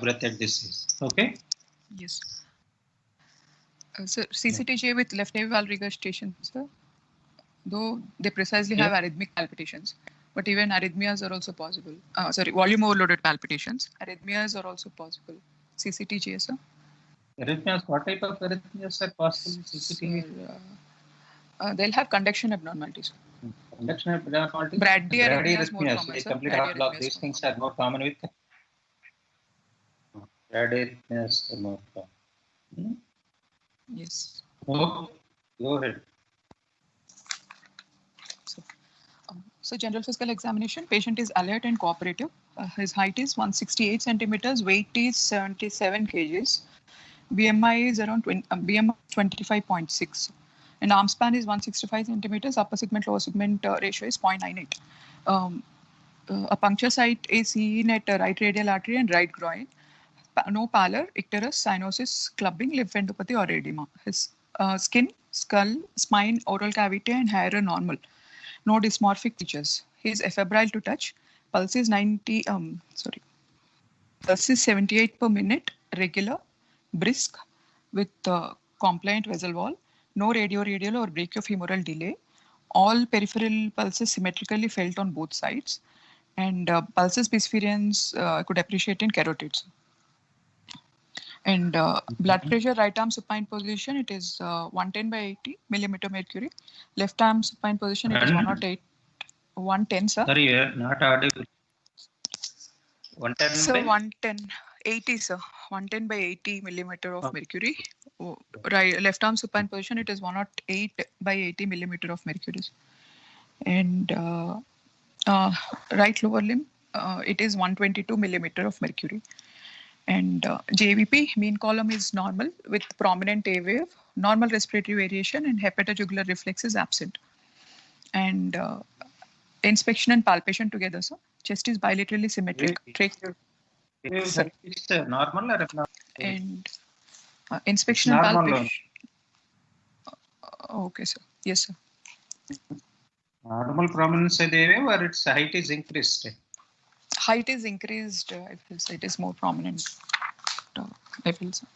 breath at this is. Okay. Yes. So CCTJ with left atrial valve regurgitation, sir. Though they precisely have arrhythmic palpitations, but even arrhythmias are also possible. Volume overloaded palpitations. Arrhythmias are also possible. CCTJ, sir. Arrhythmias, what type of arrhythmias are possible in CCTV? They'll have conduction abnormalities. Conduction abnormalities? Bradyarrhythmias more common, like sir. complete heart block, these things are more common with bradyarrhythmias are more common. Yes. Oh, go ahead. So general physical examination, patient is alert and cooperative. His height is 168 centimeters, weight is 77 kgs. BMI is around BMI 25.6. And arm span is 165 centimeters, upper segment, lower segment ratio is 0.98. A puncture site is seen at right radial artery and right groin. No pallor, icterus, cyanosis, clubbing, lymphadenopathy or edema. His skin, skull, spine, oral cavity and hair are normal. No dysmorphic features. He is febrile to touch. Pulse is 78 per minute, regular, brisk, with compliant vessel wall. No radial or brachiofemoral delay. All peripheral pulses symmetrically felt on both sides. And pulses experience could appreciate in carotids. And blood pressure, right arm supine position, it is 110 by 80 millimeter mercury. Left arm supine position, it is 108, 110, sir. Sorry, you are not audible. 110 so 110, 80, sir. 110 by 80 millimeter of mercury. Right, left arm supine position, it is 108 by 80 millimeter of mercury. And right lower limb, it is 122 millimeter of mercury. And JVP, mean column is normal with prominent A wave, normal respiratory variation, and hepatojugular reflex is absent. And inspection and palpation together, sir. Chest is bilaterally symmetric. It's normal or abnormal? And inspection and palpation. Okay, sir. Yes, sir. Normal prominence of the wave or its height is increased? Height is increased. I feel so. It is more prominent. I feel so.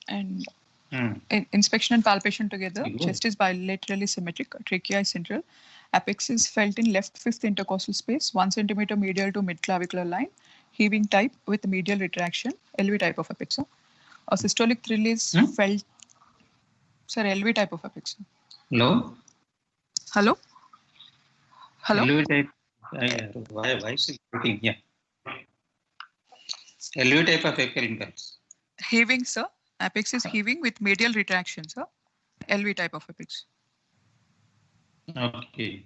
And inspection and palpation together. Chest is bilaterally symmetric. Trachea is central. Apex is felt in left fifth intercostal space, 1 centimeter medial to mid-clavicular line. Heaving type with medial retraction. LV type of apex. A systolic thrill is felt. Sir, LV type of apex. Hello? Hello? Hello? LV type. Why is it repeating? Yeah. LV type of apical impulse. Heaving, sir. Apex is heaving with medial retraction, sir. LV type of apex. Okay.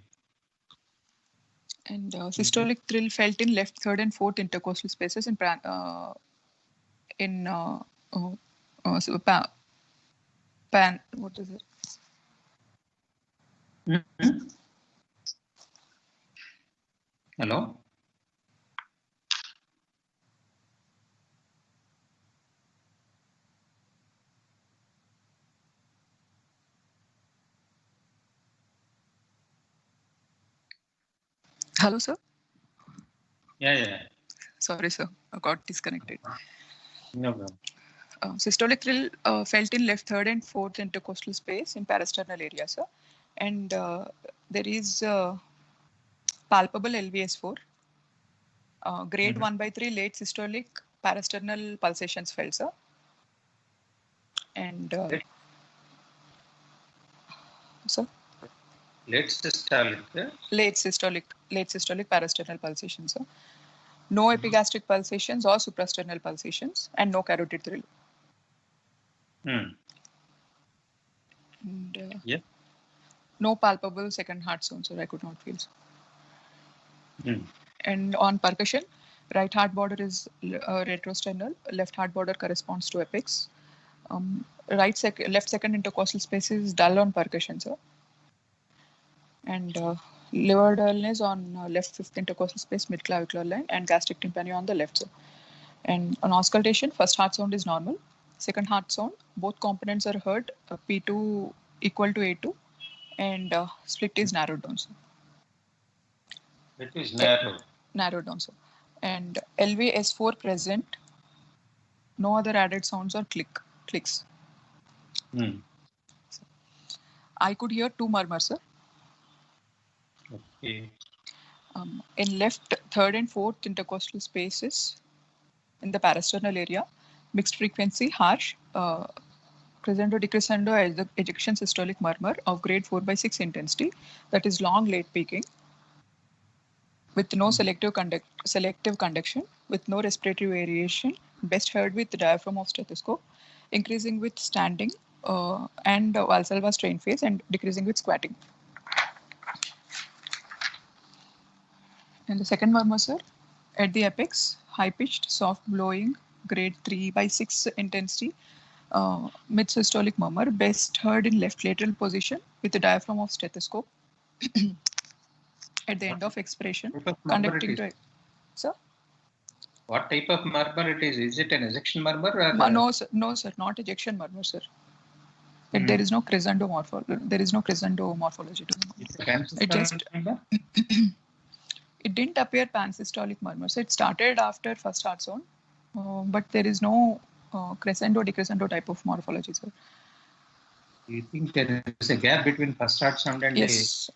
And systolic thrill felt in left, third, and fourth intercostal spaces in what is it? Hello? Hello, sir? Yeah. Sorry, sir. I got disconnected. No problem. Systolic thrill felt in left, third, and fourth intercostal space in parasternal area, sir. And there is palpable LVS4. Grade 1/3 late systolic parasternal pulsations felt, sir. And sir? Late systolic parasternal pulsations, sir. No epigastric pulsations or suprasternal pulsations, and no carotid thrill. And, no palpable second heart sound, so I could not feel. And on percussion, right heart border is retrosternal, left heart border corresponds to apex. Left second intercostal space is dull on percussion, sir. And liver dullness on left fifth intercostal space, mid-clavicular line, and gastric tympani on the left side. And on auscultation, first heart sound is normal. Second heart sound, both components are heard, P2 equal to A2, and split is narrowed down. Sir. It is narrow. Narrowed down, sir. And LVS4 present. No other added sounds or clicks. Hmm. I could hear 2 murmurs, sir. Okay. In left, third, and fourth intercostal spaces in the parasternal area, mixed frequency, harsh, crescendo decrescendo ejection systolic murmur of grade 4/6 intensity, that is long late peaking, with no selective conduction, with no respiratory variation, best heard with the diaphragm of stethoscope, increasing with standing and Valsalva strain phase, and decreasing with squatting. And the second murmur, sir, at the apex, high-pitched, soft blowing, grade 3/6 intensity, mid-systolic murmur, best heard in left lateral position with the diaphragm of stethoscope at the end of expiration, What type of murmur conducting it is? to... Sir? What type of murmur it is? Is it an ejection murmur? Or, No, sir, not ejection murmur, sir. There is no crescendo morphology. There is no crescendo morphology to the murmur. It just it didn't appear pansystolic murmur. So it started after first heart zone, but there is no crescendo decrescendo type of morphology, sir. Do you think there is a gap between first heart sound and Yes,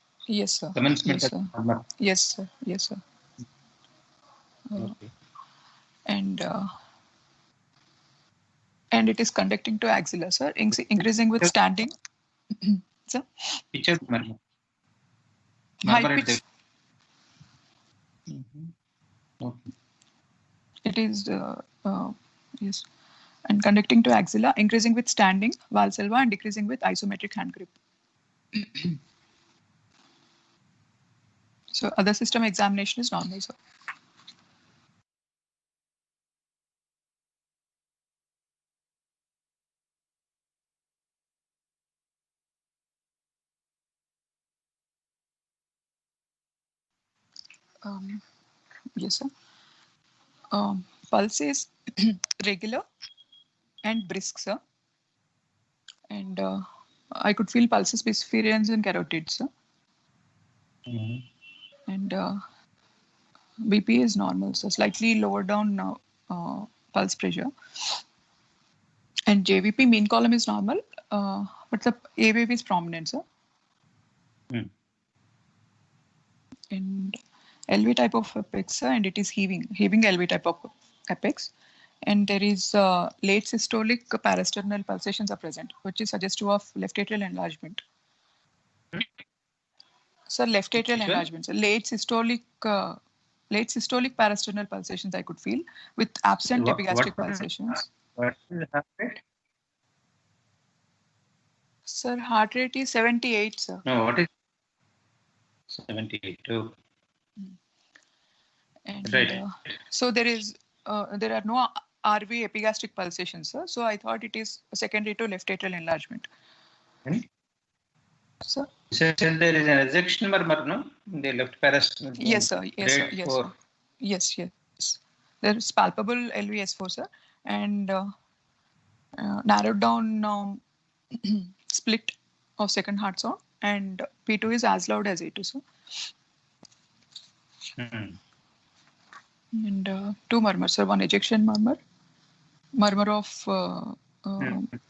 sir. commencement Yes, of sir. murmur? Yes, sir. Yes, sir. Okay. And it is conducting to axilla, sir, increasing with standing. Sir? Pitch of murmur. High pitch. Okay. It is, yes. And conducting to axilla, increasing with standing, Valsalva, and decreasing with isometric hand grip. So other system examination is normal, sir. Yes, sir. Pulse is regular and brisk, sir. And I could feel pulses, perspirance, and carotids, sir. And BP is normal, so slightly lower down pulse pressure. And JVP mean column is normal, but the AVP is prominent, sir. And LV type of apex, sir, and it is heaving LV type of apex. And there is late systolic parasternal pulsations are present, which is suggestive of left atrial enlargement. So left atrial enlargement. So late systolic parasternal pulsations I could feel with absent epigastric pulsations. What is the heart rate? Sir, heart rate is 78, sir. No, what is 72? And Right. so there are no RV epigastric pulsations, sir. So I thought it is secondary to left atrial enlargement. Sir? So there is an ejection murmur, no? In the left parasternal. Yes, sir. Yes, sir. Yes, sir. Yes. There is palpable LVS4, sir, and narrowed down split of second heart sound, and P2 is as loud as A2, sir. And 2 murmurs, sir. 1 ejection murmur of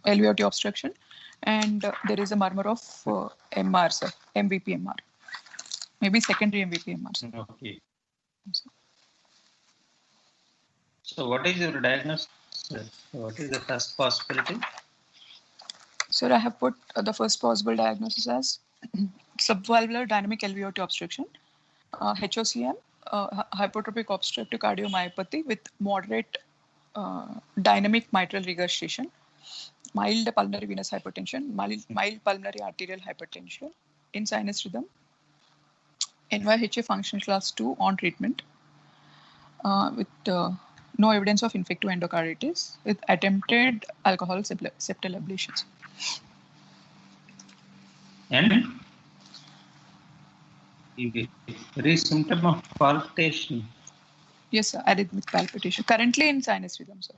LVOT obstruction, and there is a murmur of MR, sir, MVP MR. Maybe secondary MVP MR, sir. Okay. So what is your diagnosis? What is the first possibility? Sir, I have put the first possible diagnosis as subvalvular dynamic LVOT obstruction, HOCM, hypertrophic obstructive cardiomyopathy with moderate dynamic mitral regurgitation, mild pulmonary venous hypertension, mild pulmonary arterial hypertension, in sinus rhythm, NYHA function class 2 on treatment, with no evidence of infective endocarditis, with attempted alcohol septal ablations. And there is symptom of palpitation. Yes, sir, arrhythmic palpitation. Currently in sinus rhythm, sir.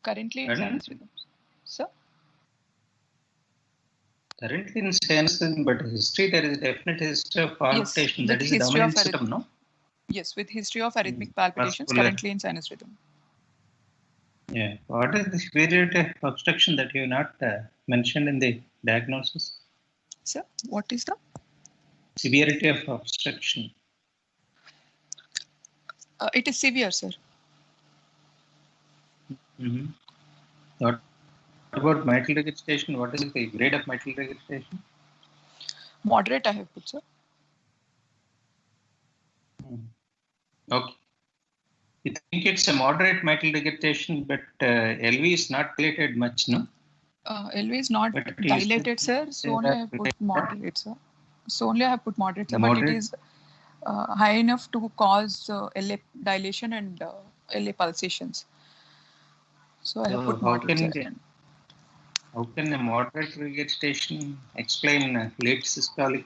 Sinus rhythm, sir. Currently in senescence, but history, there is a definite history of palpitation. That with is the history of dominant symptom, no? Yes, with history of arrhythmic palpitations Vascular. currently in sinus rhythm. Yeah. What is the severity of obstruction that you have not mentioned in the diagnosis? Sir, what is the? Severity of obstruction. It is severe, sir. Mm-hmm. What about mitral regurgitation? What is the grade of mitral regurgitation? Moderate, I have put, sir. Okay. I think it's a moderate mitral regurgitation, but LV is not dilated much, no? LV is not But dilated, sir. So only I have put moderate, sir. So only I have put moderate, sir. But it is high enough to cause LA dilation and LA pulsations. So I have put moderate, sir. How can a moderate regurgitation explain late systolic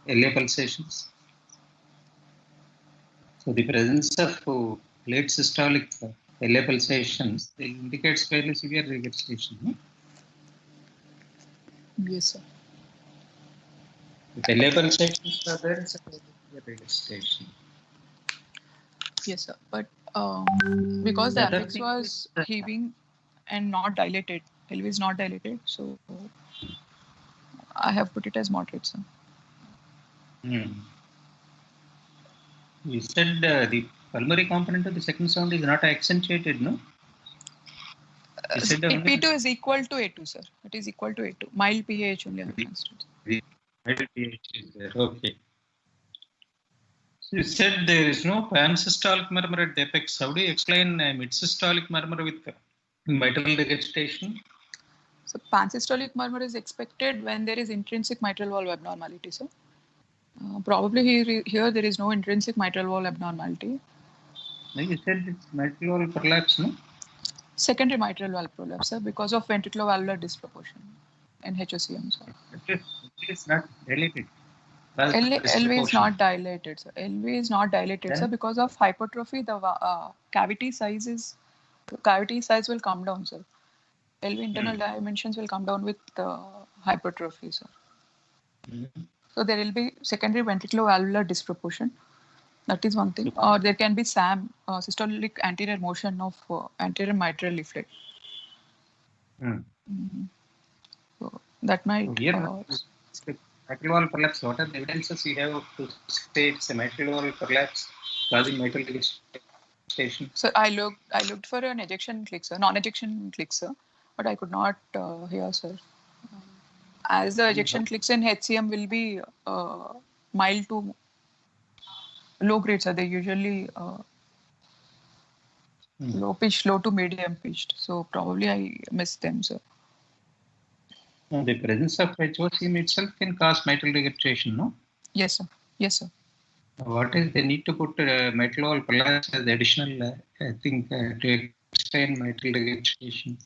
LA pulsations? So the presence of late systolic LA pulsations indicates fairly severe regurgitation. No? Yes, sir. If LA pulsations are there, it's a severe regurgitation. Yes, sir. But because the apex was heaving and not dilated, LV is not dilated, so I have put it as moderate, sir. You said the pulmonary component of the second sound is not accentuated, no? P2 is equal to A2, sir. It is equal to A2. Mild PAH only I have considered. Mild PAH is there. Okay. So you said there is no pansystolic murmur at the apex. How do you explain mid-systolic murmur with mitral regurgitation? So pansystolic murmur is expected when there is intrinsic mitral valve abnormality, sir. Probably here there is no intrinsic mitral valve abnormality. No, you said it's mitral valve prolapse, no? Secondary mitral valve prolapse, sir, because of ventriculovalvular disproportion in HOCM, sir. It is not dilated. LV is not dilated, sir. LV is not dilated, sir, because of hypertrophy. The cavity size will come down, sir. LV internal dimensions will come down with hypertrophy, sir. So there will be secondary ventriculovalvular disproportion. That is one thing. Or there can be SAM, systolic anterior motion of anterior mitral leaflet. So that might. Mitral valve prolapse. What are the evidences you have to say it's a mitral valve prolapse causing mitral regurgitation? So I looked for an ejection click, sir, non-ejection click, sir, but I could not hear, sir. As the ejection clicks in HCM will be mild to low grade, sir. They usually low to medium pitched. So probably I missed them, sir. The presence of HOCM itself can cause mitral regurgitation, no? Yes, sir. Yes, sir. What is they need to put mitral valve prolapse as additional, I think, to explain mitral regurgitation.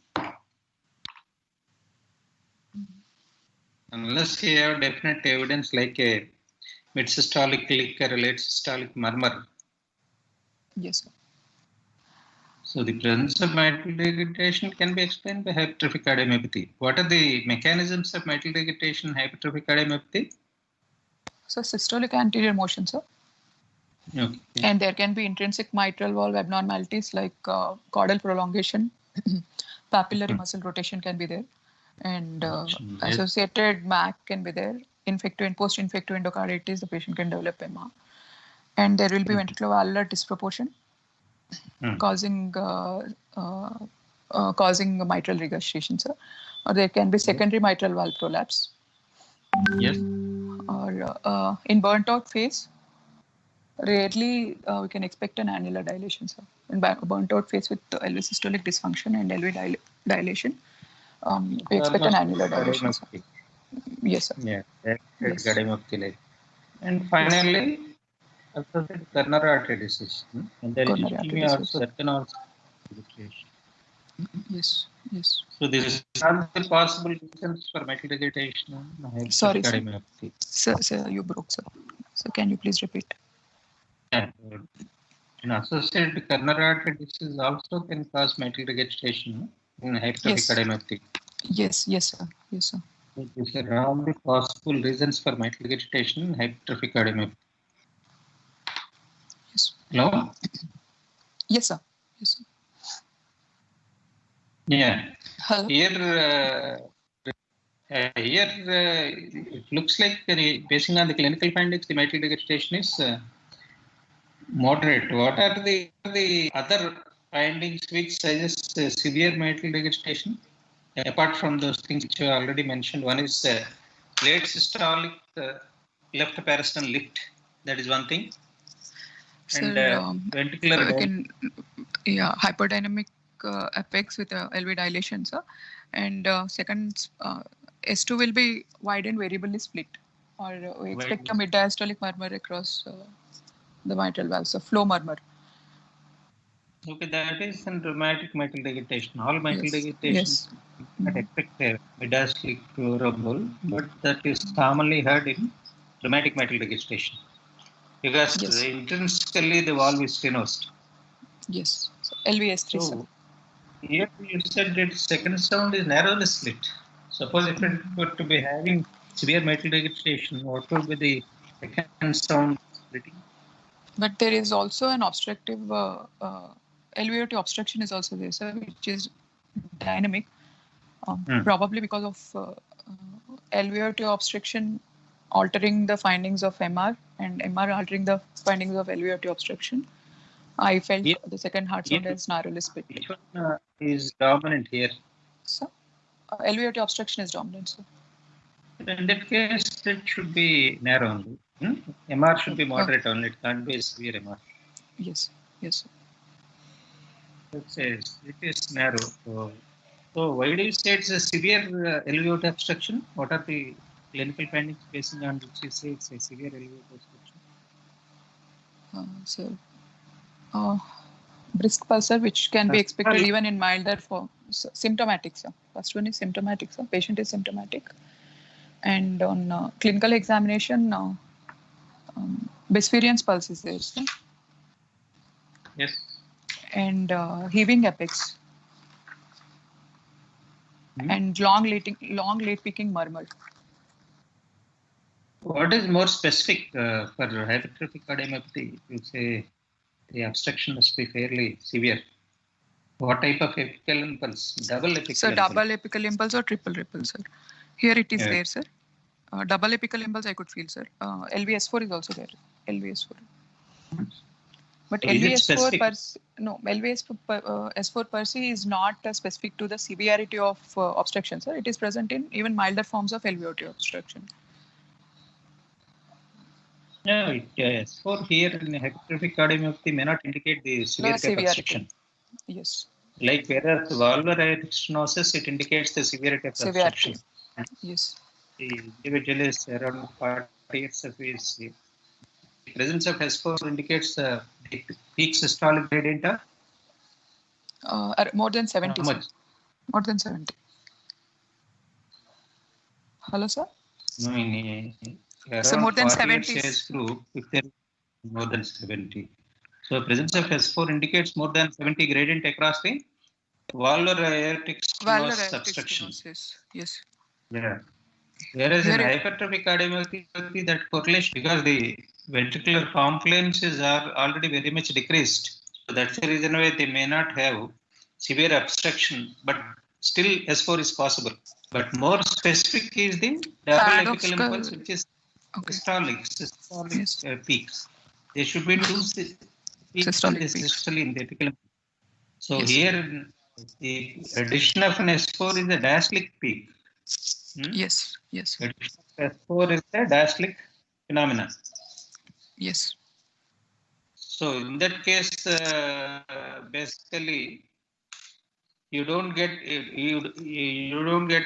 Unless you have definite evidence like a mid-systolic click or a late systolic murmur. Yes, sir. So the presence of mitral regurgitation can be explained by hypertrophic cardiomyopathy. What are the mechanisms of mitral regurgitation and hypertrophic cardiomyopathy? So systolic anterior motion, sir. Okay. And there can be intrinsic mitral valve abnormalities like caudal prolongation, papillary muscle rotation can be there, and associated MAC can be there. Infective and post-infective endocarditis, the patient can develop MR. And there will be ventriculovalvular disproportion causing mitral regurgitation, sir. Or there can be secondary mitral valve prolapse. Yes. Or in burnt out phase, rarely we can expect an annular dilation, sir. In burnt out phase with LV systolic dysfunction and LV dilation, we expect an annular dilation, sir. Yes, sir. Yeah, yes. Cardiomyopathy. And finally, associated coronary artery disease. And there is ischemia also, that can also registration. Yes, yes. So this is all the possible reasons for mitral regurgitation. Sorry, sir. Sir, you broke, sir. So can you please repeat? Yeah. And associated coronary artery disease also can cause mitral regurgitation in hypertrophic cardiomyopathy. Yes, yes, sir. Yes, sir. These are all the possible reasons for mitral regurgitation in hypertrophic cardiomyopathy. Yes. Hello? Yes, sir. Yes, sir. Yeah. Hello. Here, it looks like basing on the clinical findings, the mitral regurgitation is moderate. What are the other findings which suggest severe mitral regurgitation? Apart from those things which you already mentioned, one is late systolic left parasternal lift. That is one thing. And Sir, ventricular again, yeah, hyperdynamic apex with LV dilation, sir. And second, S2 will be wide and variably split, or we expect a mid-diastolic murmur across the mitral valve, so flow murmur. Okay, that is in dramatic mitral regurgitation. All mitral Yes. regurgitation Yes. not expect a mid-diastolic durable, but that is commonly heard in dramatic mitral regurgitation because Yes. intrinsically the valve is stenosed. Yes. So LVS3, sir. So here you said that second sound is narrowly slit. Suppose if it were to be having severe mitral regurgitation, what would be the second sound splitting? But there is also an obstructive LVOT obstruction is also there, sir, which is dynamic, probably because of LVOT obstruction altering the findings of MR and MR altering the findings of LVOT obstruction. I felt Here, the second heart sound as narrowly split. which one is dominant here? So LVOT obstruction is dominant, sir. In that case, it should be narrow only. MR should be moderate only. It can't be a severe MR. Yes. Yes, sir. It says it is narrow. So why do you say it's a severe LVOT obstruction? What are the clinical findings basing on which you say it's a severe LVOT obstruction? Brisk pulsar, which can be expected even in milder form. So, symptomatic, sir. First one is symptomatic, sir. Patient is symptomatic. And on clinical examination, Bisferian's pulse is there, sir. Yes. And heaving apex. And long late peaking murmur. What is more specific for hypertrophic cardiomyopathy? You say the obstruction must be fairly severe. What type of apical impulse? Double apical So impulse. double apical impulse or triple impulse, sir. Here it is there, sir. Double apical impulse I could feel, sir. LVS4 is also there. LVS4. But So LVS4 S4 per se is not specific to the severity of obstruction, sir. It is present in even milder forms of LVOT obstruction. No, S4 here in hypertrophic cardiomyopathy may not indicate the severity of obstruction. Yes. Like whereas valvular aortic stenosis, it indicates the severity of obstruction. Yes. The individual is around 40 years of age. The presence of S4 indicates the peak systolic gradient of more than 70. how much? More than 70. Hello, sir? No, So more than 70 age group, if there is more than 70. So presence of S4 indicates more than 70 gradient across the valvular aortic stenosis obstruction. Yes. Yeah. Whereas in hypertrophic cardiomyopathy, that correlation, because the ventricular compliances are already very much decreased. So that's the reason why they may not have severe obstruction, but still S4 is possible. But more specific is the double apical impulse, which is systolic peaks. There should be two peaks in the systole in the apical impulse. So here, the addition of an S4 is a diastolic peak. Yes. S4 is a diastolic phenomenon. Yes. So in that case, basically, you don't get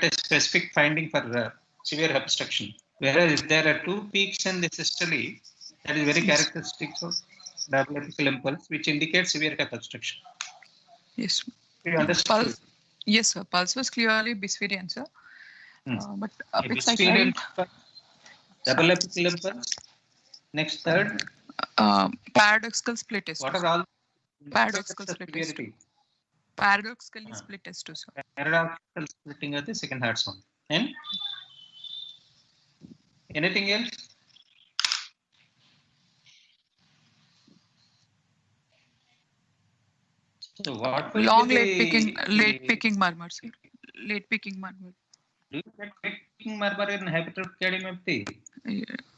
a specific finding for severe obstruction. Whereas if there are two peaks in the systole, that is very characteristic of double apical impulse, which indicates severe obstruction. Yes. You understood? Yes, sir. Pulse was clearly Bisferian, sir. But apex I tried. Double apical impulse. Next, third. Paradoxical split test. What are all? Paradoxical split test. Paradoxically split test, sir. Paradoxical splitting of the second heart sound. And Anything else? So what will Long be late picking murmur, sir. Late picking murmur. do you get late picking murmur in hypertrophic cardiomyopathy?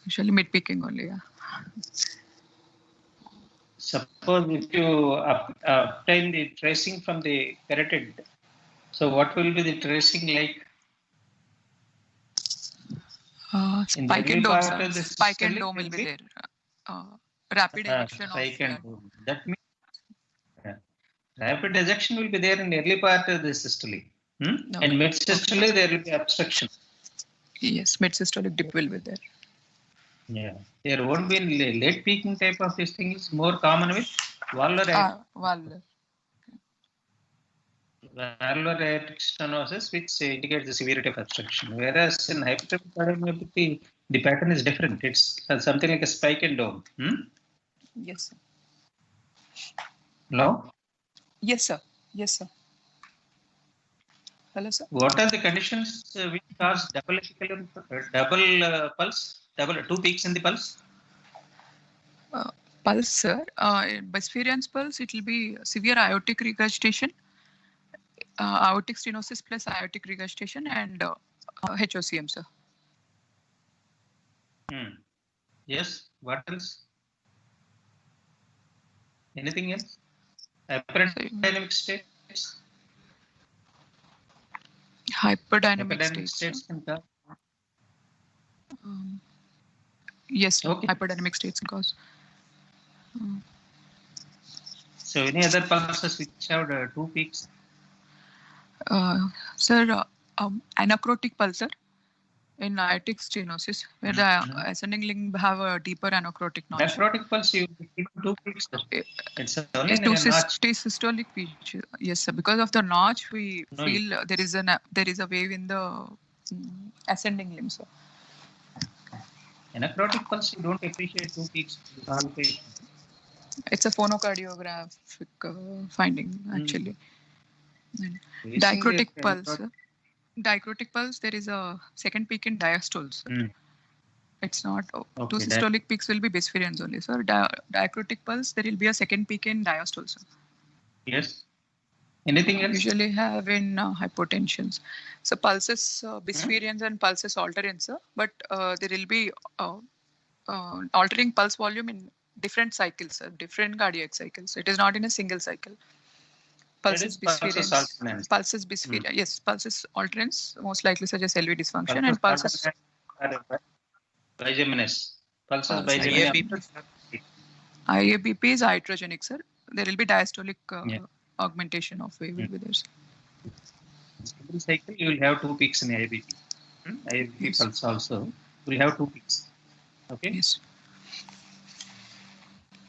Usually mid picking only, yeah. Suppose if you obtain the tracing from the carotid, so what will be the tracing like? In the Spike early and dome, part sir. of the Spike and systolic dome will will be be there. Rapid ejection of spike and blood. boom. That means rapid ejection will be there in the early part of the systole. No. And mid systole there will be obstruction. Yes, mid systolic dip will be there. Yeah, there won't be late peaking type of this thing is more common with valvular Valve. aortic stenosis, which indicates the severity of obstruction. Whereas in hypertrophic cardiomyopathy, the pattern is different. It's something like a spike and dome. Yes, sir. Hello? Yes, sir. Yes, sir. Hello, sir. What are the conditions which cause double pulse, two peaks in the pulse? Pulse, sir. Bispherians pulse, it will be severe aortic regurgitation, aortic stenosis plus aortic regurgitation, and HOCM, sir. Yes. What else? Anything else? Hyperdynamic states. Hyperdynamic states. Can cause. Yes, Okay. hyperdynamic states cause. So any other pulses which have two peaks? Sir, anacrotic pulsar in aortic stenosis, where the ascending limb have a deeper anacrotic notch. Anacrotic pulse, you give two peaks. It's only Yes, in a notch. systolic pitch. Yes, sir. Because of the notch, we feel there is a wave in the ascending limb, sir. Anacrotic pulse, you don't appreciate two peaks. It's a phonocardiographic finding, actually. Dichrotic pulse, there is a second peak in diastole, sir. It's not. Two systolic peaks will be bispherians only, sir. Dichrotic pulse, there will be a second peak in diastole, sir. Yes. Anything else? Usually have in hypotensions. So pulses, bispherians and pulses altering, sir. But there will be altering pulse volume in different cycles, sir. Different cardiac cycles. It is not in a single cycle. Pulses bispherians. Pulses bispherians. Yes, pulses alterance most likely suggest LV dysfunction and pulses. Bigeminous. Pulses bigeminous. IABP is iatrogenic, sir. There will be diastolic augmentation of wave will be there. Every cycle you will have two peaks in IABP. IABP pulse also will have two peaks. Okay. Yes.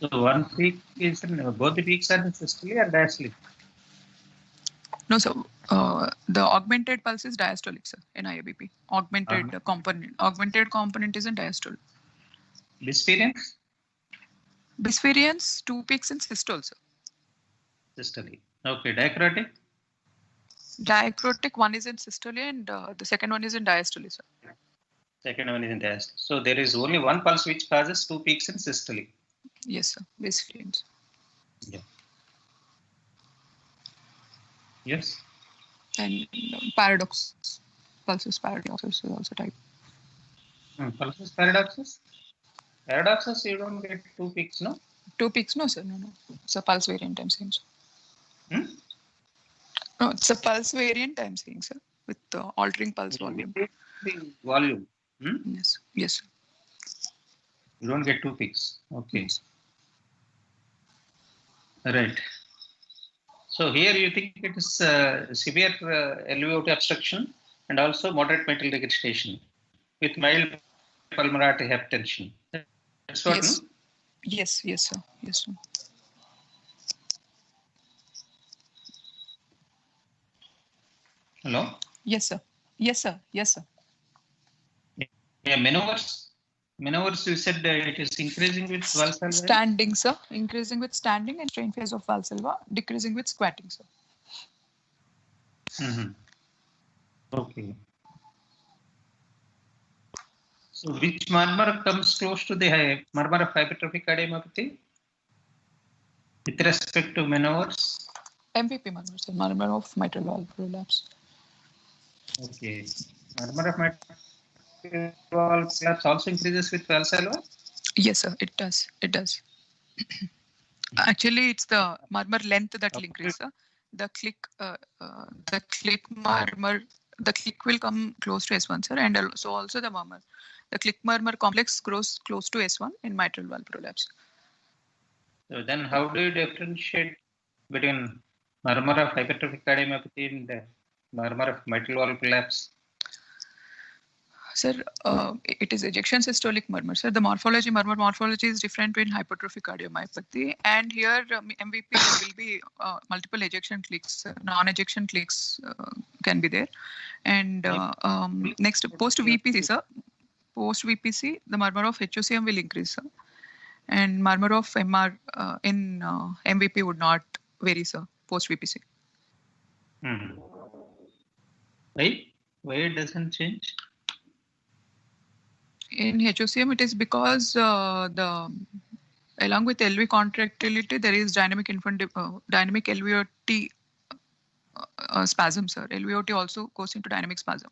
So one peak is in both the peaks are in systole or diastolic? No, sir. The augmented pulse is diastolic, sir, in IABP. Augmented component. Augmented component is in diastole. Bispherians? Bispherians, two peaks in systole, sir. Systole. Okay. Dichrotic? Dichrotic, one is in systole and the second one is in diastole, sir. Second one is in diastole. So there is only one pulse which causes two peaks in systole. Yes, sir. Bispherians. Yeah. Yes. And paradox. Pulses paradoxes is also type. Pulses paradoxes? Paradoxes, you don't get two peaks, no? Two peaks, no, sir. No. It's a pulse variant, I'm saying, sir. No, it's a pulse variant, I'm saying, sir, with altering pulse volume. The volume. Yes. Yes, sir. You don't get two peaks. Okay. Yes. Right. So here you think it is severe LVOT obstruction and also moderate mitral regurgitation with mild pulmonary artery hypertension. That's what, yes. No? Yes, sir. Yes, sir. Hello? Yes, sir. Yes, sir. Yes, sir. Yeah, maneuvers, you said it is increasing with Valsalva? Standing, sir. Increasing with standing and strain phase of Valsalva. Decreasing with squatting, sir. Okay. So which murmur comes close to the murmur of hypertrophic cardiomyopathy with respect to maneuvers? MVP murmur, sir. Murmur of mitral valve prolapse. Okay. Murmur of mitral valve collapse also increases with Valsalva? Yes, sir. It does. It does. Actually, it's the murmur length that will increase, sir. The click murmur, the click will come close to S1, sir, and also the murmur. The click murmur complex grows close to S1 in mitral valve prolapse. So then how do you differentiate between murmur of hypertrophic cardiomyopathy and the murmur of mitral valve collapse? Sir, it is ejection systolic murmur. Sir, the murmur morphology is different in hypertrophic cardiomyopathy. And here MVP will be multiple ejection clicks, non-ejection clicks can be there. And next, post-VPC, sir. Post-VPC, the murmur of HOCM will increase, sir. And murmur of MR in MVP would not vary, sir, post-VPC. Why? Why it doesn't change? In HOCM, it is because along with LV contractility, there is dynamic LVOT spasm, sir. LVOT also goes into dynamic spasm.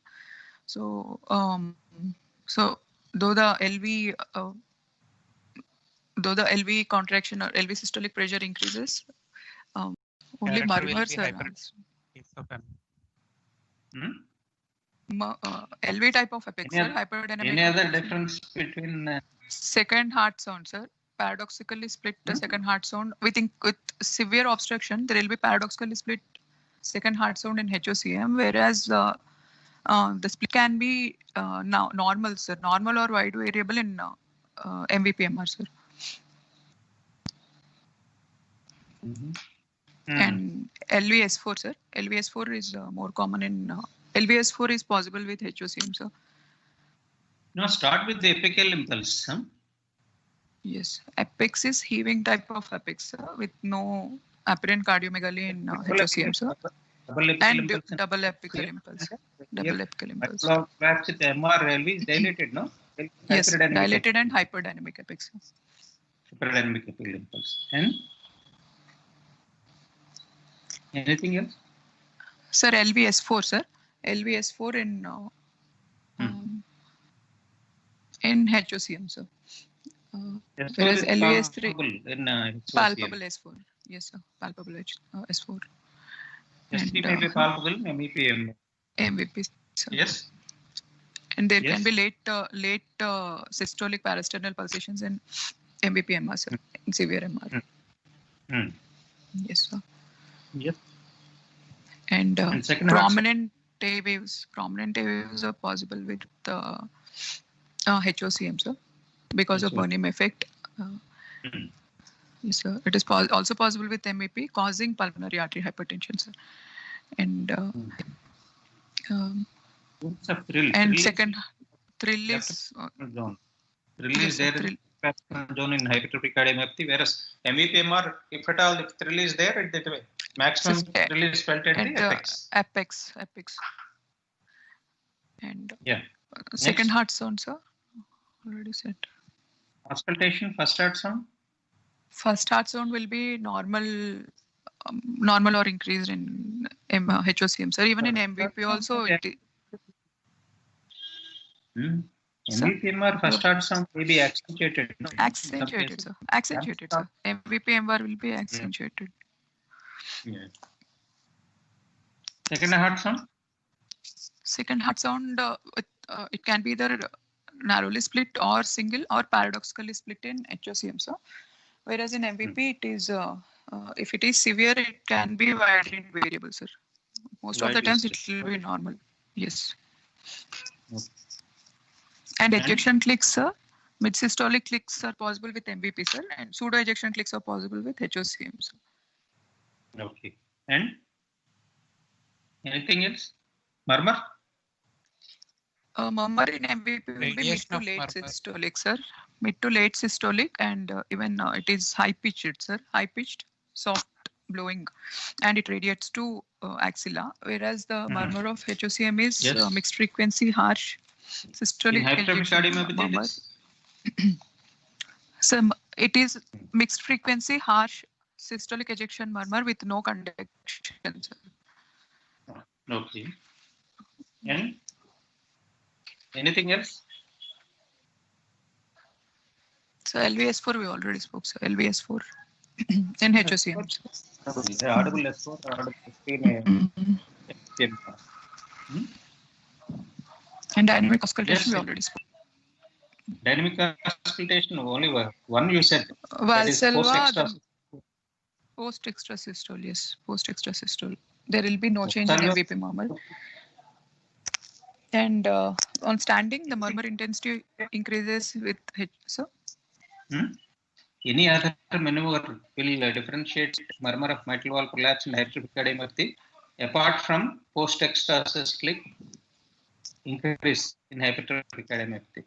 So, though the LV contraction or LV systolic pressure increases, only murmurs are. LV type of apex, sir, hyperdynamic. Any other difference between second heart sound, sir? Paradoxically split the second heart sound. We think with severe obstruction, there will be paradoxically split second heart sound in HOCM, whereas the split can be now normal, sir, normal or wide variable in MVPMR, sir. And LVS4, sir. LVS4 is more common in LVS4 is possible with HOCM, sir. No, start with the apical impulse. Huh? Yes, apex is heaving type of apex, sir, with no apparent cardiomegaly in HOCM, sir. And double apical impulse. Double apical impulse. Perhaps with MR LV is dilated, no? Yes, dilated and hyperdynamic apex. Hyperdynamic apical impulse. And anything else? Sir, LVS4, sir. LVS4 in HOCM, sir. Whereas LVS3 in palpable S4. Yes, sir. Palpable S4. ST may be palpable, MVP, sir. Yes. And there can be late systolic parasternal pulsations in MVPMR, sir, in severe MR. Yes, sir. Yes. And prominent A waves are possible with HOCM, sir, because of Burnham effect. Yes, sir. It is also possible with MVP, causing pulmonary artery hypertension, sir. And second thrill is thrill is there zone in hypertrophic cardiomyopathy, whereas MVPMR, if at all the thrill is there, the maximum thrill is felt at the apex. And second heart sound, sir. Already said. Auscultation, first heart sound. First heart sound will be normal or increased in HOCM, sir. Even in MVP also. MVPMR first heart sound will be accentuated. No? Accentuated, sir. Accentuated, sir. MVPMR will be accentuated. Yeah. Second heart sound? Second heart sound, it can be either narrowly split or single or paradoxically split in HOCM, sir. Whereas in MVP, it is, if it is severe, it can be widely variable, sir. Most of the times, it will be normal. Yes. Okay. And ejection clicks, sir. Mid-systolic clicks are possible with MVP, sir. And pseudo-ejection clicks are possible with HOCM, sir. Okay. And anything else? Murmur? Murmur in MVP will be mid to late systolic, sir. Mid to late systolic, and even it is high-pitched, sir. High-pitched, soft blowing, and it radiates to axilla. Whereas the murmur of HOCM is mixed frequency, harsh, Systolic In hypertrophic ejection cardiomyopathy, murmur. it is So it is mixed frequency, harsh systolic ejection murmur with no conduction. Sir. okay. And anything else? So LVS4 we already spoke. So LVS4 and HOCM. The audible S4, audible S3 Mhm. And dynamic auscultation Yes, we already spoke. dynamic auscultation, only one you said. That is Valsalva, post-extra. the post-extrasystole, yes, post-extrasystole. There will be no change in Valsalva- LVP murmur. And on standing, the murmur intensity increases with H. So, Any other maneuver will differentiate murmur of mitral valve prolapse and hypertrophic cardiomyopathy apart from post-extrasystolic increase in hypertrophic cardiomyopathy.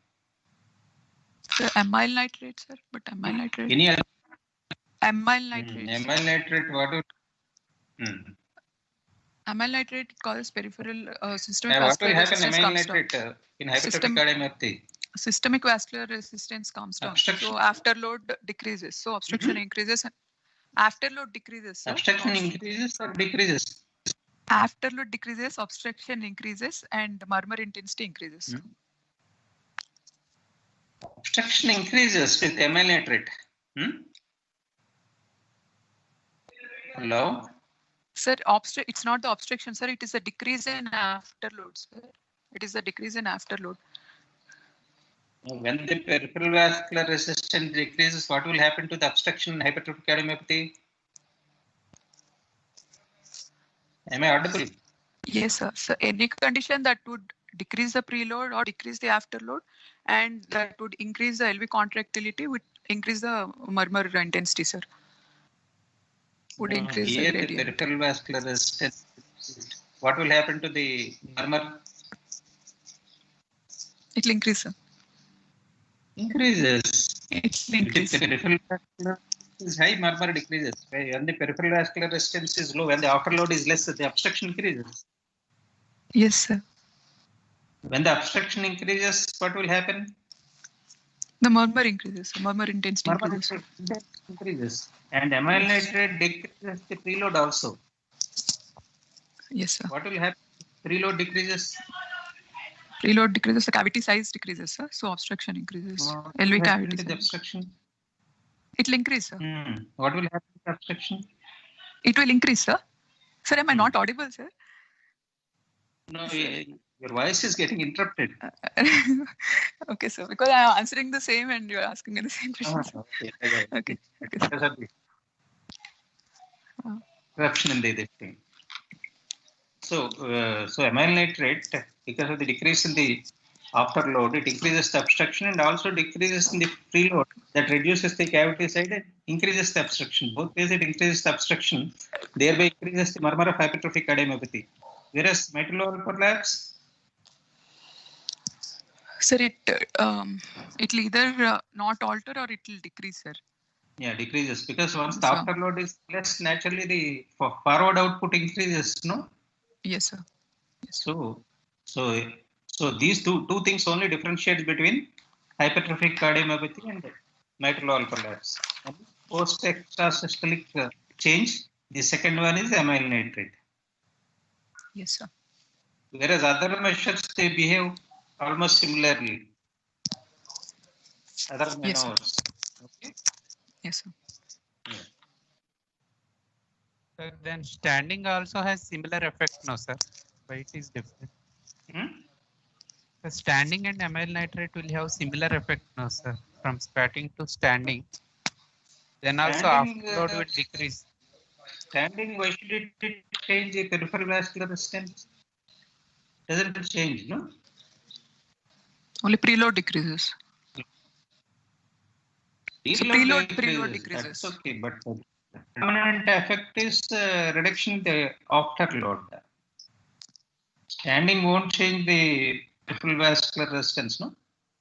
so amyl nitrate, sir, but amyl nitrate. Any other Amyl nitrate. amyl nitrate, what do Amyl nitrate causes peripheral systemic what will vascular happen resistance amyl comes down. nitrate in hypertrophic cardiomyopathy? Systemic vascular resistance comes down. Obstruction. So afterload decreases. So obstruction increases. And afterload decreases. Sir. Obstruction increases or decreases? Afterload decreases, obstruction increases, and murmur intensity increases. Obstruction increases with amyl nitrate. Hello? Sir, it's not the obstruction, sir. It is a decrease in afterload, sir. It is a decrease in afterload. When the peripheral vascular resistance decreases, what will happen to the obstruction in hypertrophic cardiomyopathy? Am I audible? Yes, sir. So any condition that would decrease the preload or decrease the afterload, and that would increase the LV contractility, would increase the murmur intensity, sir. Would increase the Here the gradient. peripheral vascular resistance. What will happen to the murmur? It will increase, sir. Increases. It will increase. If the peripheral vascular is high, murmur decreases. When the peripheral vascular resistance is low, when the afterload is less, the obstruction increases. Yes, sir. When the obstruction increases, what will happen? The murmur increases, sir. Murmur intensity Murmur increases. And amyl nitrate decreases the preload also. Yes, sir. What will happen? Preload decreases. Preload decreases, the cavity size decreases, sir. So obstruction increases. LV cavity size. Obstruction. It will increase, sir. What will happen to obstruction? It will increase, sir. Sir, am I not audible, sir? No, your voice is getting interrupted. Okay, sir. Because I am answering the same and you are asking me the same question. Okay. Corruption in the thing. So amyl nitrate, because of the decrease in the afterload, it increases the obstruction and also decreases in the preload. That reduces the cavity side and increases the obstruction. Both ways it increases the obstruction, thereby increases the murmur of hypertrophic cardiomyopathy. Whereas mitral valve prolapse, sir, it will either not alter or it will decrease, sir. Yeah, decreases because once the afterload is less, naturally the forward output increases, no? Yes, sir. Yes. So these two things only differentiate between hypertrophic cardiomyopathy and mitral valve prolapse. Post extrasystolic change, the second one is amyl nitrate. Yes, sir. Whereas other measures, they behave almost similarly. Other maneuvers. Okay. Yes, sir. Yeah. So then standing also has similar effect, no, sir? But it is different. The standing and amyl nitrate will have similar effect, no, sir? From starting to standing. Then also afterload will decrease. Standing, why should it change the peripheral vascular resistance? Doesn't it change, no? Only preload decreases. So preload decreases. That's okay, but the dominant effect is reduction in the afterload. Standing won't change the peripheral vascular resistance, no?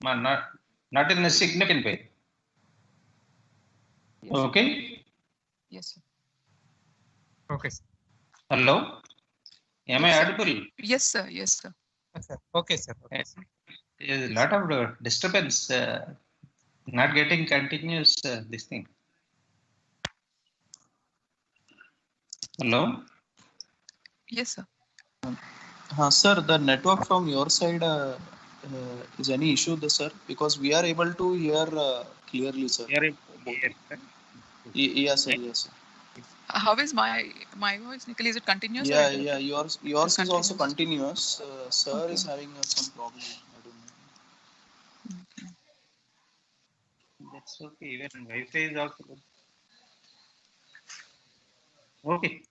Not in a significant way. Yes. Okay? Yes, sir. Okay, sir. Hello? Am I audible? Yes, sir. Yes, sir. Yes, sir. Okay, sir. Okay, sir. a lot of disturbance, not getting continuous this thing. Hello? Yes, sir. Sir, the network from your side is any issue, sir? Because we are able to hear clearly, sir. Yes, sir. Yes, sir. Yes, sir. How is my voice, Nikhil? Is it continuous? Yeah, or yeah. Yours is also continuous. Sir Okay. is having some problem. I don't know. That's okay. Even Wi-Fi is also good. Okay.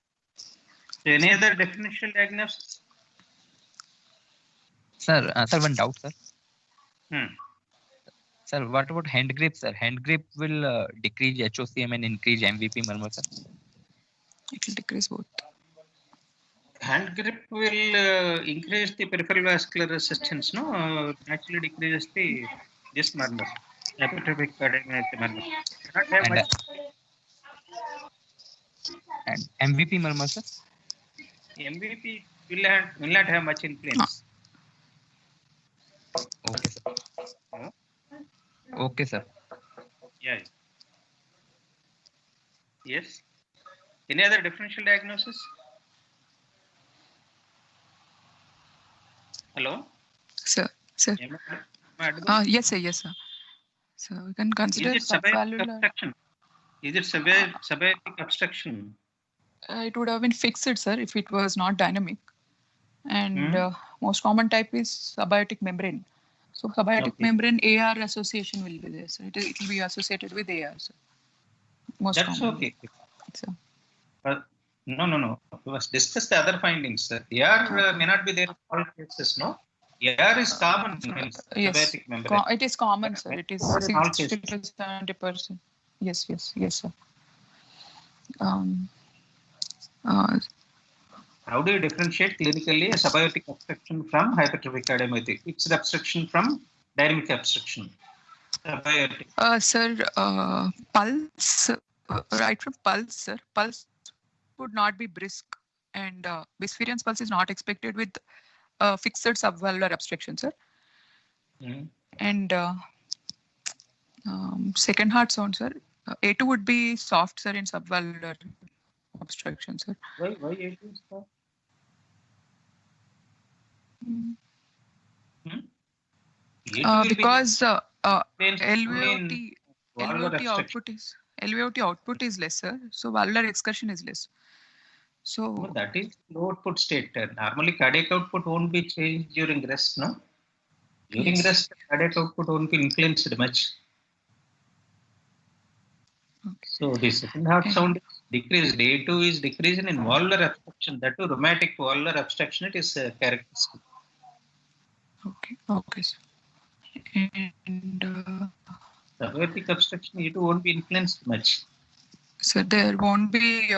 So any other differential diagnosis? Sir, sir, one doubt, sir. Sir, what about hand grip, sir? Hand grip will decrease HOCM and increase MVP murmur, sir. It will decrease both. Hand grip will increase the peripheral vascular resistance, no? Actually decreases this murmur, hypertrophic cardiomyopathy murmur. Cannot have And, much. And MVP murmur, sir? MVP will not have much influence. Okay, sir. Okay, sir. Yeah. Yes. Any other differential diagnosis? Hello? Sir. Yes, sir. Yes, sir. So we can consider Is it subvalvular. obstruction? Is it subaortic obstruction? It would have been fixed, sir, if it was not dynamic. And most common type is subaortic membrane. So subaortic membrane AR association will be there. So it will be associated with AR, sir. Most That's commonly. okay. So. No. We must discuss the other findings, sir. AR may not be there in all cases, no? AR is common in subaortic membrane. It is common, sir. It is 60 to 70%. Yes, sir. How do you differentiate clinically a subaortic obstruction from hypertrophic cardiomyopathy? Fixed obstruction from dynamic obstruction. Subaortic. Sir, pulse, right from pulse, sir. Pulse would not be brisk, and Bispherians pulse is not expected with fixed subvalvular obstruction, sir. And second heart sound, sir. A2 would be soft, sir, in subvalvular obstruction, sir. Why A2 is soft? Because LVOT output is lesser, so valvular excursion is less. So that is low output state. Normally cardiac output won't be changed during rest, no? During rest, cardiac output won't be influenced much. Okay. So the second heart sound is decreased. A2 is decreasing in valvular obstruction. That too, rheumatic valvular obstruction, it is characteristic. Okay, sir. And subaortic obstruction, A2 won't be influenced much. So there won't be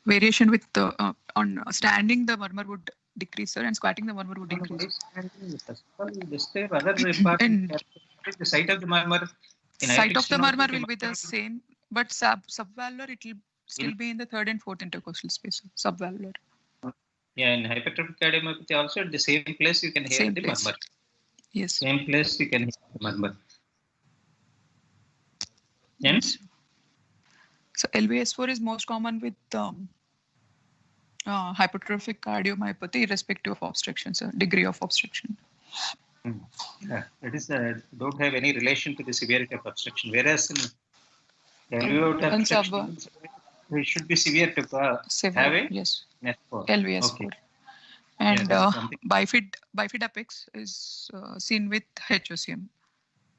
variation with on standing the murmur would decrease, sir, and squatting the murmur would decrease. The site of the murmur. Site of the murmur will be the same, but subvalvular it will still be in the third and fourth intercostal space. Subvalvular. Yeah, in hypertrophic cardiomyopathy also at the same place you can hear the murmur. Yes. Same place you can hear the murmur. Yes. So LVS4 is most common with hypertrophic cardiomyopathy, irrespective of obstruction, sir, degree of obstruction. Yeah, it is don't have any relation to the severity of obstruction. Whereas in LVOT obstruction, it should be severe to have a NS4. LVS4. Okay. And bifid apex is seen with HOCM.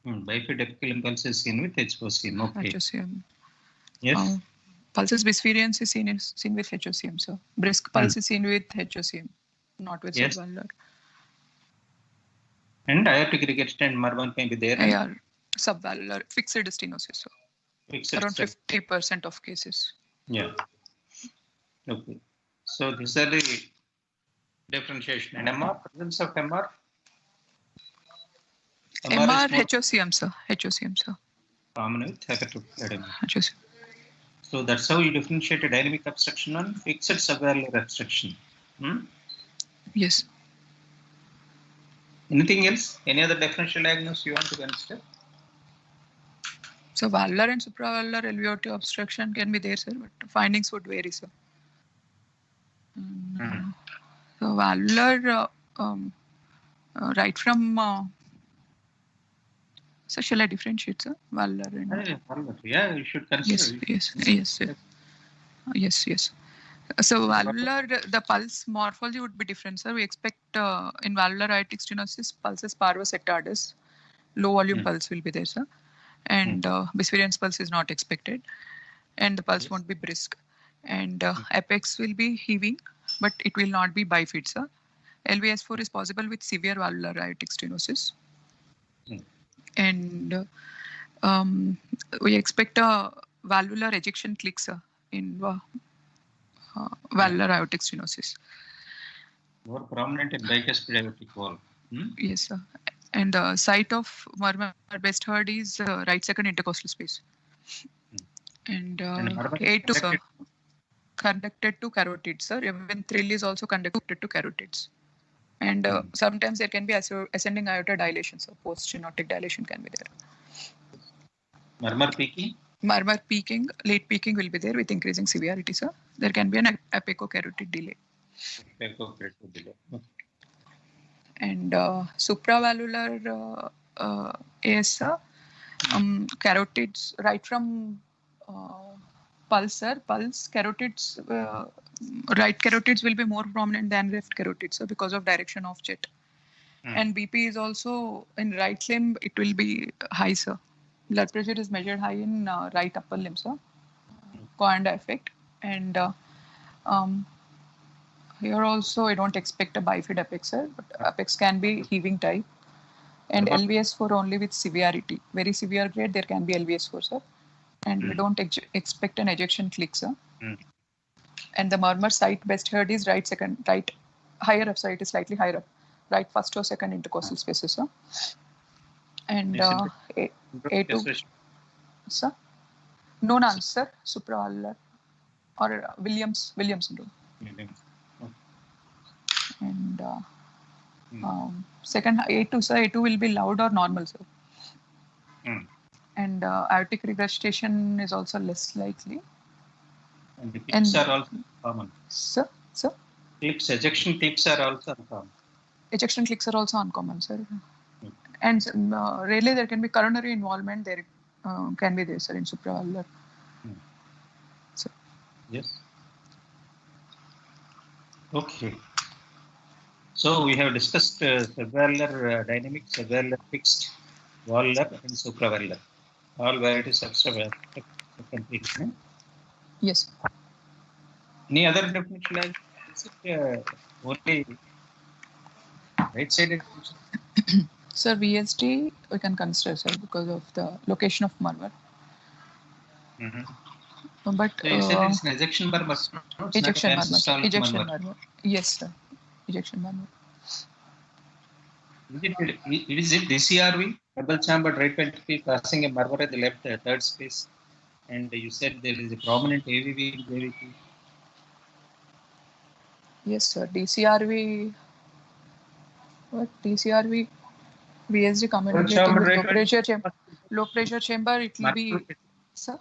Bifid apical impulse is seen with HOCM. Okay. HOCM. Yes. Pulsus Bispherians is seen with HOCM, sir. Brisk pulse is seen with HOCM, not with subvalvular. And aortic regurgitant murmur may be there. Yeah, subvalvular fixed stenosis, sir. Around 50% of cases. Yeah. Okay. So these are the differentiation. And MR, presence of MR? MR HOCM, sir. Common with hypertrophic cardiomyopathy. HOCM. So that's how you differentiate a dynamic obstruction and fixed subvalvular obstruction. Yes. Anything else? Any other differential diagnosis you want to consider? So valvular and supravalvular alveolar obstruction can be there, sir, but findings would vary, sir. So valvular, right from. So shall I differentiate, sir? Valvular and. Yeah, you should consider. Yes. So valvular, the pulse morphology would be different, sir. We expect in valvular aortic stenosis, pulses parvus et tardus. Low volume pulse will be there, sir. And Bispherians pulse is not expected. And the pulse won't be brisk. And apex will be heaving, but it will not be bifid, sir. LVS4 is possible with severe valvular aortic stenosis. And we expect a valvular ejection click, sir, in valvular aortic stenosis. More prominent in bicuspid aortic wall. Yes, sir. And the site of murmur best heard is right second intercostal space. And A2, sir, conducted to carotid, sir. Even thrill is also conducted to carotids. And sometimes there can be ascending aorta dilation, so post-stenotic dilation can be there. Murmur peaking? Murmur peaking, late peaking will be there with increasing severity, sir. There can be an apicocarotid delay. Apicocarotid delay. And supravalvular is, sir, carotids right from pulse, carotids, right carotids will be more prominent than left carotids, so because of direction of jet. And BP is also in right limb, it will be high, sir. Blood pressure is measured high in right upper limb, sir. Coanda effect. And here also, I don't expect a bifid apex, sir, but apex can be heaving type. And LVS4 only with severity. Very severe grade, there can be LVS4, sir. And we don't expect an ejection click, sir. And the murmur site best heard is right higher up site is slightly higher up. Right first or second intercostal spaces, sir. And A2, sir. No answer, supravalvular or Williams syndrome. And second A2, sir. A2 will be loud or normal, sir. And aortic regurgitation is also less likely. And the clicks are also common. Sir? Ejection clicks are also uncommon. Ejection clicks are also uncommon, sir. And rarely there can be coronary involvement. There can be there, sir, in supravalvular. So. Yes. Okay. So we have discussed subvalvular dynamics, subvalvular fixed, valvular, and supravalvular. All varieties of subvalvular. Yes. Any other differential? Is it only right-sided? Sir, VSD we can consider, sir, because of the location of murmur. But so you said it's an ejection murmur. No, ejection murmur. Yes, sir. Ejection murmur. Is it DCRV, double chambered right ventricle crossing a murmur at the left third space? And you said there is a prominent AVV in JVP. Yes, sir. DCRV. What DCRV? VSD communicating with low pressure chamber. It will be, sir.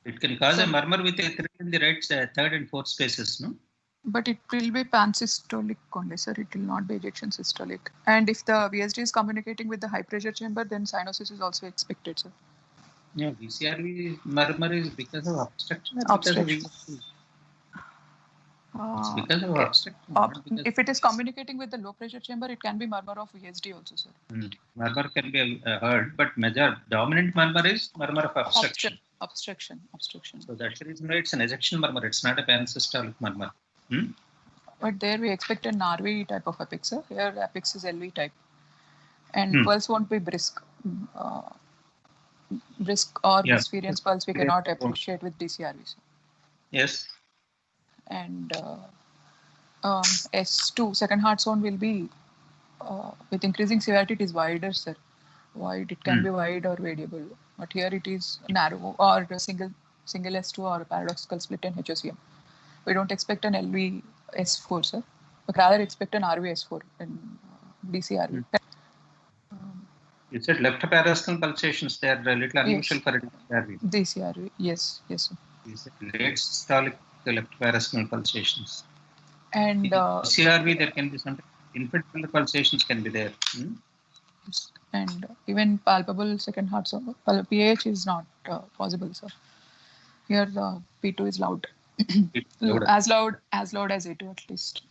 It can cause a murmur with a thrill in the right third and fourth spaces, no? But it will be pansystolic only, sir. It will not be ejection systolic. And if the VSD is communicating with the high pressure chamber, then cyanosis is also expected, sir. Yeah, DCRV murmur is because of obstruction. It's because of obstruction. If it is communicating with the low pressure chamber, it can be murmur of VSD also, sir. Murmur can be heard, but dominant murmur is murmur of obstruction. Obstruction. So that's the reason why it's an ejection murmur. It's not a pansystolic murmur. But there we expect an RV type of apex, sir. Here apex is LV type. And pulse won't be brisk. Brisk or experience pulse we cannot appreciate with DCRV, sir. Yes. And S2, second heart zone will be, with increasing severity, it is wider, sir. Wide, it can be wide or variable. But here it is narrow or single S2 or paradoxical split in HOCM. We don't expect an LV S4, sir, but rather expect an RV S4 in DCRV. You said left parasternal pulsations, they are a little unusual for a DCRV. DCRV, yes, sir. You said late systolic left parasternal pulsations. And In DCRV, there can be some infiltral pulsations can be there. and even palpable second heart, so PH is not possible, sir. Here the P2 is loud. as loud as A2 at least.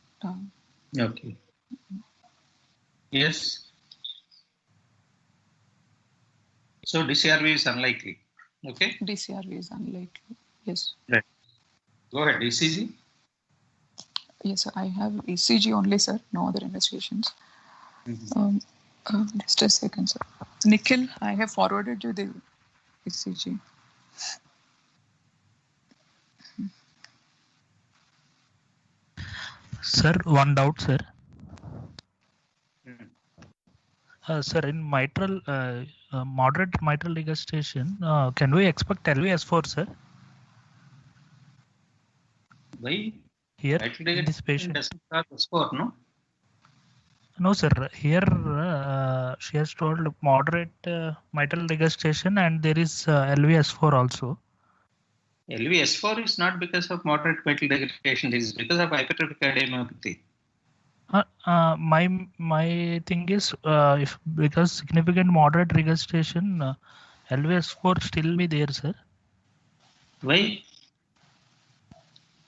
Okay. Yes. So DCRV is unlikely. Okay. DCRV is unlikely. Yes. Right. Go ahead. ECG. Yes, sir. I have ECG only, sir. No other investigations. Just a second, sir. Nikhil, I have forwarded you the ECG. Sir, one doubt, sir. Sir, in mitral, moderate mitral regurgitation, can we expect LVS4, sir? Why? Here, in this patient. Doesn't cause S4, no? No, sir. Here, she has told moderate mitral regurgitation and there is LVS4 also. LVS4 is not because of moderate mitral regurgitation. It is because of hypertrophic cardiomyopathy. My thing is, if because significant moderate regurgitation, LVS4 still be there, sir. Why?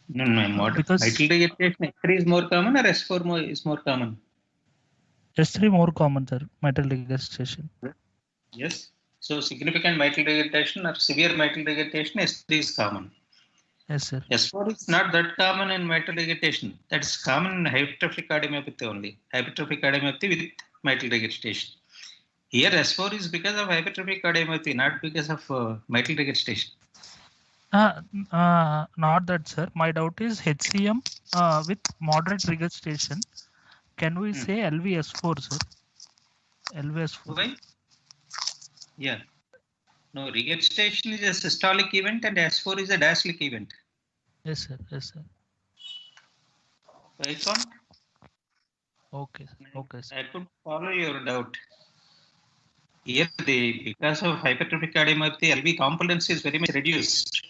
No. Because mitral regurgitation S3 is more common or S4 is more common? S3 more common, sir. Mitral regurgitation. Yes. So significant mitral regurgitation or severe mitral regurgitation S3 is common. Yes, sir. S4 is not that common in mitral regurgitation. That is common in hypertrophic cardiomyopathy only. Hypertrophic cardiomyopathy with mitral regurgitation. Here S4 is because of hypertrophic cardiomyopathy, not because of mitral regurgitation. Not that, sir. My doubt is HCM with moderate regurgitation. Can we say LVS4, sir? LVS4. Why? Yeah. No, regurgitation is a systolic event and S4 is a diastolic event. Yes, sir. Yes, sir. Right on? Okay. Okay, sir. I could follow your doubt. Here, because of hypertrophic cardiomyopathy, LV components is very much reduced.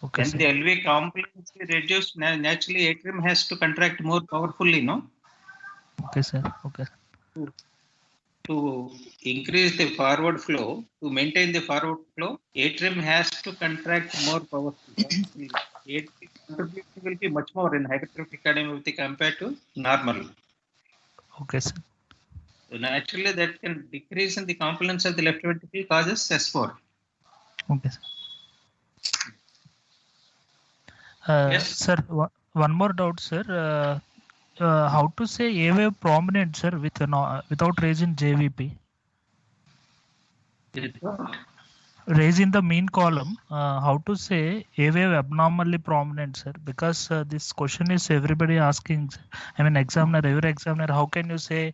Okay, when sir. the LV components is reduced, naturally atrium has to contract more powerfully, no? Okay, sir. Okay. To increase the forward flow, to maintain the forward flow, atrium has to contract more powerfully. Atrium contribution will be much more in hypertrophic cardiomyopathy compared to normal. Okay, sir. So naturally, that can decrease in the components of the left ventricle causes S4. Okay, sir. Yes. Sir, one more doubt, sir. How to say A wave prominent, sir, with without raising JVP? Raising the mean column, how to say A wave abnormally prominent, sir? Because this question is everybody asking. I mean, every examiner, how can you say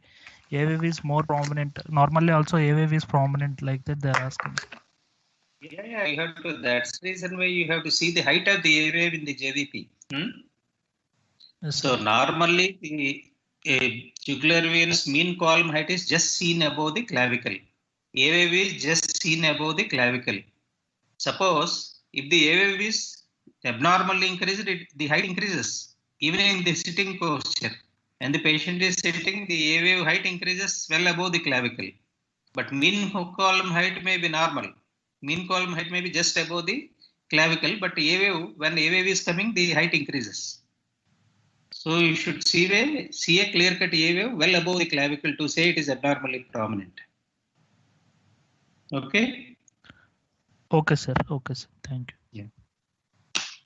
A wave is more prominent? Normally, also A wave is prominent, like that they're asking. Yeah, you have to. That's the reason why you have to see the height of the A wave in the JVP. Yes, so normally the jugular venous mean column height is just seen above the clavicle. A wave is just seen above the clavicle. Suppose if the A wave is abnormally increased, the height increases even in the sitting posture. When the patient is sitting, the A wave height increases well above the clavicle. But mean column height may be normal. Mean column height may be just above the clavicle, but A wave, when A wave is coming, the height increases. So you should see a clear-cut A wave well above the clavicle to say it is abnormally prominent. Okay? Okay, sir. Okay, sir. Thank you.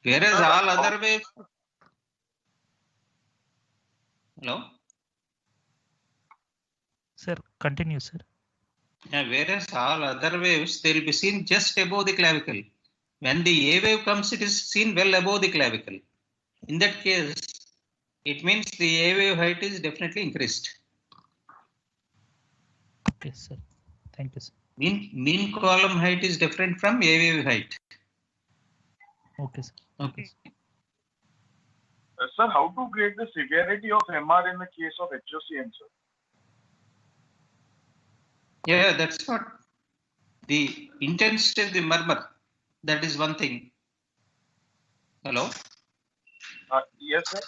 Yeah. Whereas all other waves... Hello? Sir, continue, sir. Yeah, whereas all other waves, they will be seen just above the clavicle. When the A wave comes, it is seen well above the clavicle. In that case, it means the A wave height is definitely increased. Okay, sir. Thank you, sir. Mean column height is different from A wave height. Okay, sir. Okay. Sir, how to grade the severity of MR in the case of HOCM, sir? Yeah, that's what the intensity of the murmur. That is one thing. Hello. Yes, sir.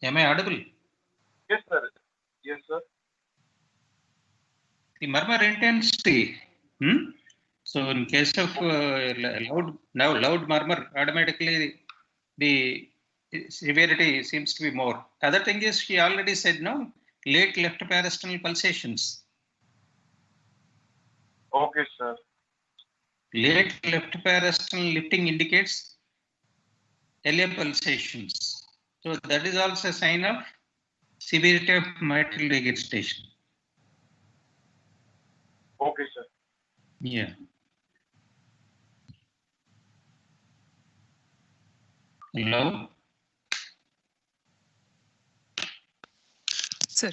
Am I audible? Yes, sir. Yes, sir. The murmur intensity. So in case of loud murmur, automatically the severity seems to be more. Other thing is, she already said no, late left parasternal pulsations. Okay, sir. Late left parasternal lifting indicates LA pulsations. So that is also a sign of severity of mitral regurgitation. Okay, sir. Yeah. Hello. Sir.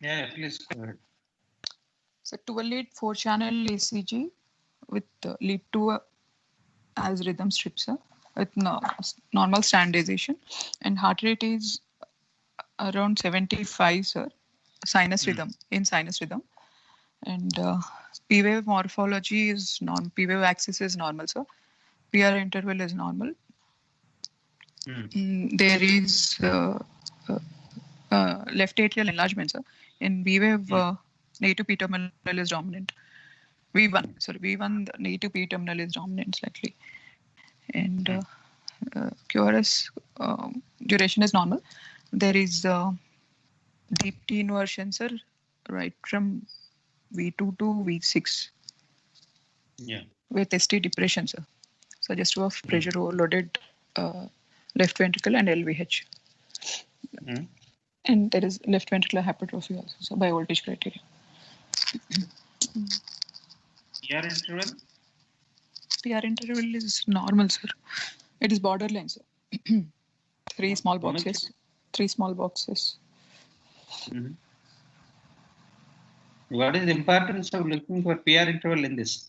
Yeah, please go ahead. So 12 lead 4-channel ECG with lead 2 as rhythm strips, sir, with normal standardization, and heart rate is around 75, sir. Sinus rhythm, in sinus rhythm, and P wave morphology is P wave axis is normal, sir. PR interval is normal. There is left atrial enlargement, sir. In B wave, native P terminal is dominant. V1, the native P terminal is dominant slightly. And QRS duration is normal. There is deep T inversion, sir, right from V2 to V6. Yeah. With ST depression, sir. Suggestive of pressure overloaded left ventricle and LVH. And there is left ventricular hypertrophy also, so by voltage criteria. PR interval? PR interval is normal, sir. It is borderline, sir. Three small boxes. What is the importance of looking for PR interval in this?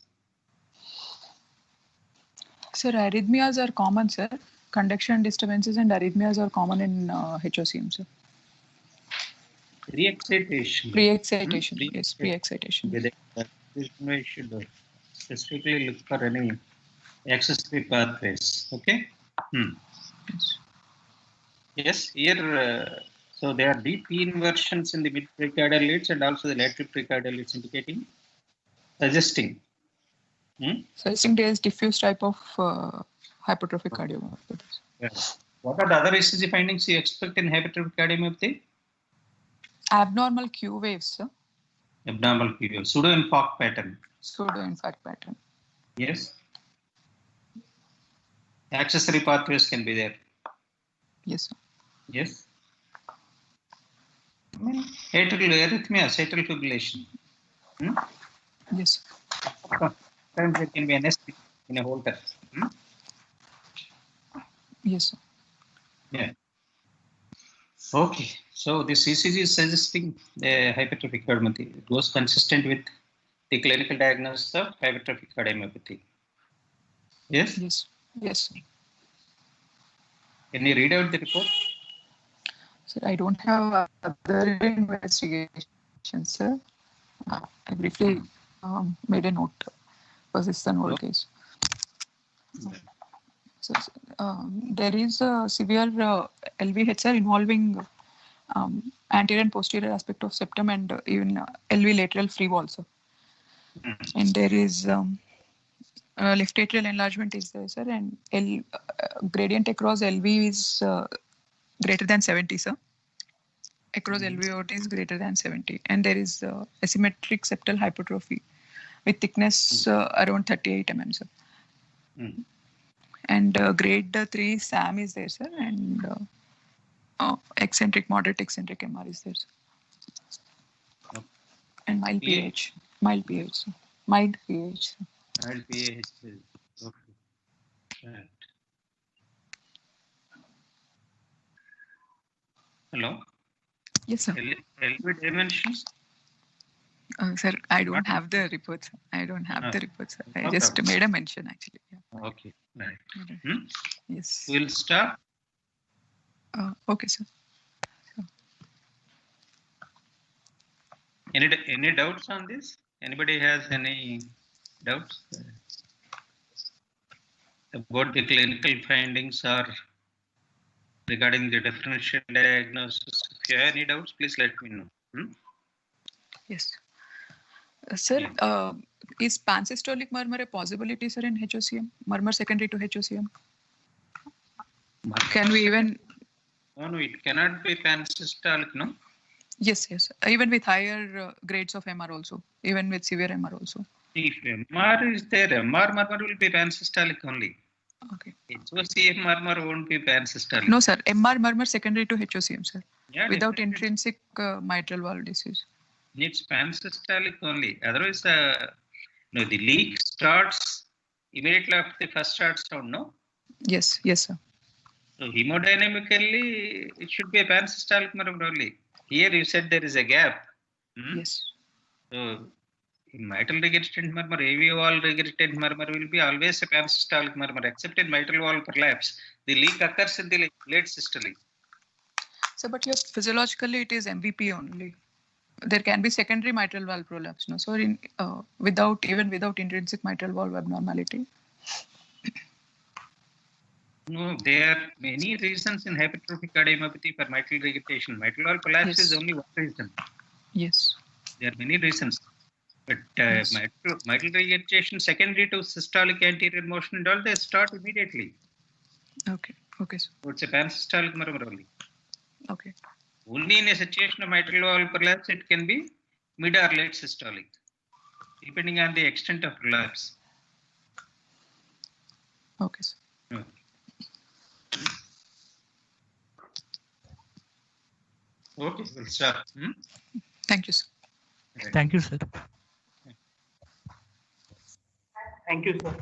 Sir, arrhythmias are common, sir. Conduction disturbances and arrhythmias are common in HOCM, sir. Pre-excitation. Yes, pre-excitation. We should specifically look for any accessory pathways. Okay. Yes. Here, so there are deep inversions in the mid precardial leads and also the lateral precardial leads, indicating, suggesting. Suggesting there is diffuse type of hypertrophic cardiomyopathy. Yes. What are the other ECG findings you expect in hypertrophic cardiomyopathy? Abnormal Q waves, sir. Abnormal Q wave, pseudo-infarct pattern. Yes. Accessory pathways can be there. Yes, sir. Yes. Atrial arrhythmias, atrial fibrillation. Yes. Sometimes there can be an ST in a holter. Yes, sir. Yeah. Okay. So this ECG is suggesting hypertrophic cardiomyopathy. It goes consistent with the clinical diagnosis of hypertrophic cardiomyopathy. Yes? Yes. Yes. Can you read out the report? Sir, I don't have other investigations, sir. I briefly made a note because it's an old case. So, there is a severe LVH, sir, involving anterior and posterior aspect of septum and even LV lateral free wall, sir. And there is left atrial enlargement is there, sir, and gradient across LV is greater than 70, sir. Across LVOT is greater than 70, and there is asymmetric septal hypertrophy with thickness around 38 mm, sir. And grade 3 SAM is there, sir, and moderate eccentric MR is there, sir. And mild pH. Mild pH, sir. Mild pH. Mild pH. Okay. Right. Hello. Yes, sir. LV dimensions? Sir, I don't have the reports. I just made a mention, actually. Yeah. Okay. Right. Right. Hmm? Yes. We'll start. Okay, sir. Any doubts on this? Anybody has any doubts about the clinical findings or regarding the differential diagnosis? If you have any doubts, please let me know. Yes. Sir, Yeah. is pansystolic murmur a possibility, sir, in HOCM? Murmur secondary to HOCM? Can we even? No, it cannot be pansystolic, no? Yes, yes. Even with higher grades of MR also, even with severe MR also. If MR is there, MR murmur will be pansystolic only. Okay. HOCM murmur won't be pansystolic. No, sir. MR murmur secondary to HOCM, sir. Yeah, Without definitely. intrinsic mitral valve disease. It's pansystolic only. Otherwise, no, the leak starts immediately after the first start sound, no? Yes, yes, sir. So hemodynamically, it should be a pansystolic murmur only. Here you said there is a gap. Yes. So in mitral regurgitant murmur, AV valve regurgitant murmur will be always a pansystolic murmur, except in mitral valve prolapse. The leak occurs in the late systole. So, but here physiologically it is MVP only. There can be secondary mitral valve prolapse, no? So, even without intrinsic mitral valve abnormality. No, there are many reasons in hypertrophic cardiomyopathy for mitral regurgitation. Mitral valve collapse Yes. is only one reason. Yes. There are many reasons. But Yes. mitral regurgitation secondary to systolic anterior motion and all, they start immediately. Okay. Okay, sir. So it's a pansystolic murmur only. Okay. Only in a situation of mitral valve prolapse, it can be mid or late systolic, depending on the extent of prolapse. Okay, sir. Okay. Okay, we'll start. Thank you, sir. Thank you, sir. Thank you, sir.